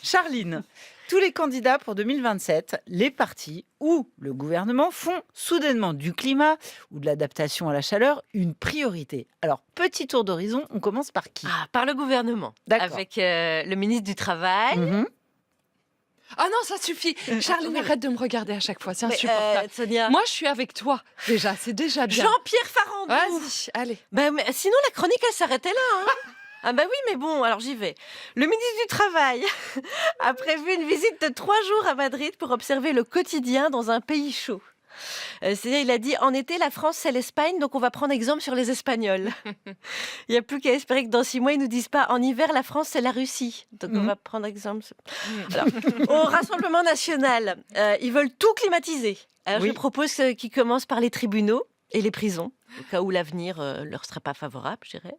Charline, tous les candidats pour 2027, les partis ou le gouvernement font soudainement du climat ou de l'adaptation à la chaleur une priorité. Alors, petit tour d'horizon, on commence par qui? Ah, par le gouvernement, D'accord. avec le ministre du Travail. Mhm. Ah non, ça suffit. Charline, oui. arrête de me regarder à chaque fois, c'est Mais, insupportable. Sonia. Moi, je suis avec toi, déjà, c'est déjà bien. Jean-Pierre Farandou. Vas-y, allez. Mais sinon, la chronique, elle s'arrêtait là. Hein. Ah bah oui, mais bon, alors j'y vais. Le ministre du Travail a prévu une visite de 3 jours à Madrid pour observer le quotidien dans un pays chaud. C'est-à-dire, il a dit, en été, la France, c'est l'Espagne, donc on va prendre exemple sur les Espagnols. Il n'y a plus qu'à espérer que dans 6 mois, ils nous disent pas, en hiver, la France, c'est la Russie. Donc on va prendre exemple. Alors, au Rassemblement national, ils veulent tout climatiser. Alors Oui. je propose qu'ils commencent par les tribunaux et les prisons, au cas où l'avenir leur serait pas favorable, je dirais.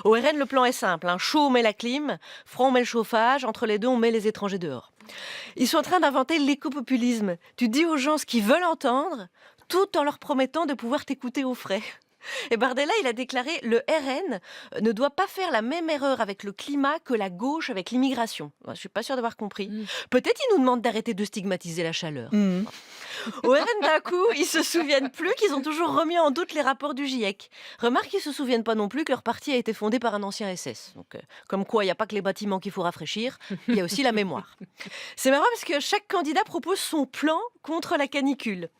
Au RN, le plan est simple. Hein. Chaud, on met la clim. Froid, on met le chauffage. Entre les deux, on met les étrangers dehors. Ils sont en train d'inventer l'écopopulisme. Tu dis aux gens ce qu'ils veulent entendre, tout en leur promettant de pouvoir t'écouter aux frais. Et Bardella, il a déclaré « Le RN ne doit pas faire la même erreur avec le climat que la gauche avec l'immigration ». Je suis pas sûre d'avoir compris. Peut-être il nous demande d'arrêter de stigmatiser la chaleur. Mhm. Au RN, d'un coup, ils se souviennent plus qu'ils ont toujours remis en doute les rapports du GIEC. Remarque qu'ils se souviennent pas non plus que leur parti a été fondé par un ancien SS. Donc, comme quoi, il n'y a pas que les bâtiments qu'il faut rafraîchir, il y a aussi la mémoire. C'est marrant parce que chaque candidat propose son plan contre la canicule.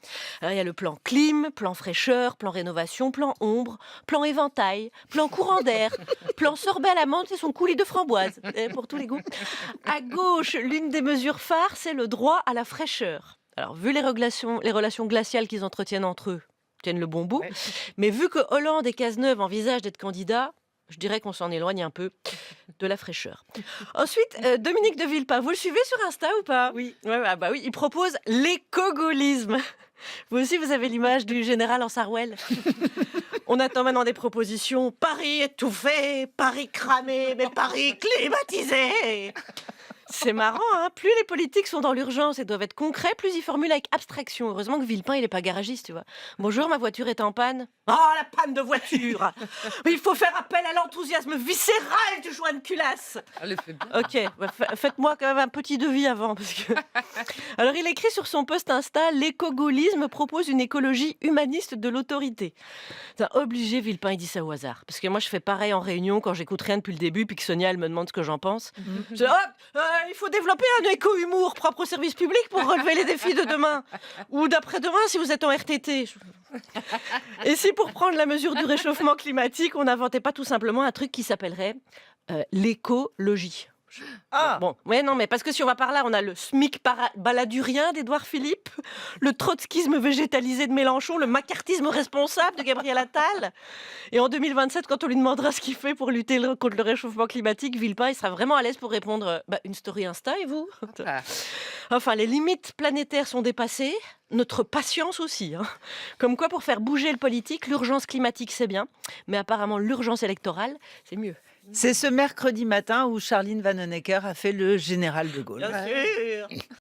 Alors, il y a le plan clim, plan fraîcheur, plan rénovation, plan ombre, plan éventail, plan courant d'air, plan sorbet à la menthe et son coulis de framboise, pour tous les goûts. À gauche, l'une des mesures phares, c'est le droit à la fraîcheur. Alors, vu les relations glaciales qu'ils entretiennent entre eux, tiennent le bon bout, Ouais. mais vu que Hollande et Cazeneuve envisagent d'être candidats, je dirais qu'on s'en éloigne un peu de la fraîcheur. Ensuite, Dominique de Villepin, vous le suivez sur Insta ou pas? Oui. Ouais, bah oui, il propose l'écogolisme. Vous aussi, vous avez l'image du général en Sarwell. On attend maintenant des propositions. Paris étouffé, Paris cramé, mais Paris climatisé. C'est marrant, hein. Plus les politiques sont dans l'urgence et doivent être concrets, plus ils formulent avec abstraction. Heureusement que Villepin, il n'est pas garagiste, tu vois. Bonjour, ma voiture est en panne. Oh, la panne de voiture. Il faut faire appel à l'enthousiasme viscéral du joint de culasse. Elle le fait bien. Ok, bah, faites-moi quand même un petit devis avant. Parce que... Alors, il écrit sur son post Insta, l'écogolisme propose une écologie humaniste de l'autorité. C'est obligé, Villepin, il dit ça au hasard. Parce que moi, je fais pareil en réunion quand j'écoute rien depuis le début, puis que Sonia, elle me demande ce que j'en pense. Je dis, il faut développer un éco-humour propre au service public pour relever les défis de demain. Ou d'après-demain, si vous êtes en RTT. Et si, pour prendre la mesure du réchauffement climatique, on n'inventait pas tout simplement un truc qui s'appellerait l'écologie. Ah. Bon, ouais, non, mais parce que si on va par là, on a le SMIC baladurien d'Édouard Philippe, le trotskisme végétalisé de Mélenchon, le macartisme responsable de Gabriel Attal. Et en 2027, quand on lui demandera ce qu'il fait pour lutter contre le réchauffement climatique, Villepin, il sera vraiment à l'aise pour répondre une story Insta, et vous? Enfin, les limites planétaires sont dépassées, notre patience aussi. Hein. Comme quoi, pour faire bouger le politique, l'urgence climatique, c'est bien, mais apparemment, l'urgence électorale, c'est mieux. C'est ce mercredi matin où Charline Vanhoenacker a fait le général de Gaulle. Bien sûr.